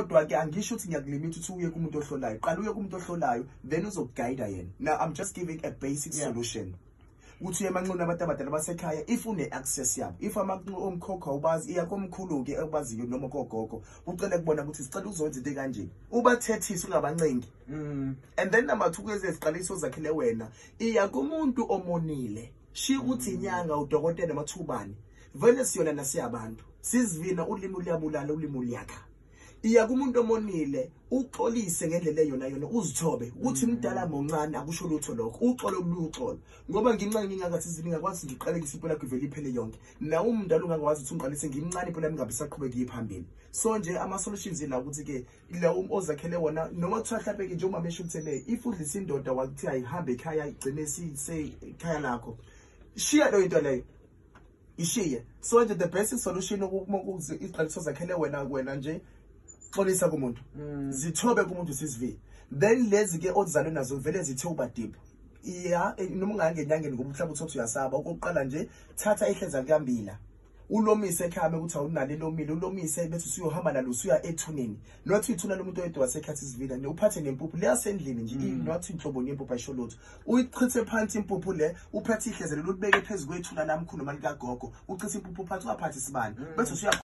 kodwa ke angisho ukuthi ngiyakulimit ukuthi uye kumuntu ohlolayo. Qala uye kumuntu ohlolayo then uzokuguide yena. Now I'm just giving a basic solution. Uthi emanqunu abantu abadala basekhaya if une access yabo, if amanqunu omkhokha ubazi iya komkhulu ke okubaziyo noma kogogo ucela kubona ukuthi sicela uzowenza into kanje ubathethisa ungabancengi. And then number 2 kweze siqaliso zakhele wena iya kumuntu omonile shi uthi inyanga udokotela mathubani vele siyona nasiyabantu sizivina ulimi liyabulala ulimi liyakha. Iya kumuntu omonile uxolise ngendlela yona uzithobe ukuthi mdala moncane akusho lutho lokho uxolo oluxolo ngoba nginqane ngingakathi ngingakwazi ngiqalekise impela kuvela iphele yonke na umdala ungakwazi ukuthi ungiqalise ngimncane impela mingabe saqhubeka iphambili. So nje ama solutions la ukuthi ke la ozakhele wona noma kuthiwa mhlawumbe ke nje uma mesho ukuthi if udlisa indoda wakuthi ayihambe ekhaya igcine ekhaya lakho shiya lo into leyo ishiye. So nje the best solution ukuthi iqaliso zakhele wena nje xolisa kumuntu zithobe kumuntu sisivi then lezi ke ozizalwe nazo vele zithe uba deep noma ungangenyangeni ngoba mhlawumbe uthi uyasaba okokuqala nje thatha ihleza likambila ulomise ekhaya ukuthi awunalo lomile ulomise bese usuyohamba nalo usuya ethuneni nothi ithuna lomuntu oyedwa wasekhathi sivila ne uphathe nempuphu le yasendlini nje nothi inhlobo yempuphu ayisholotho uyichithe phansi impuphu le uphathe ihleza lelo libeke phezulu kwethuna namkhulu mali kagogo uchithe impuphu phansi ungaphathi isibani bese usuya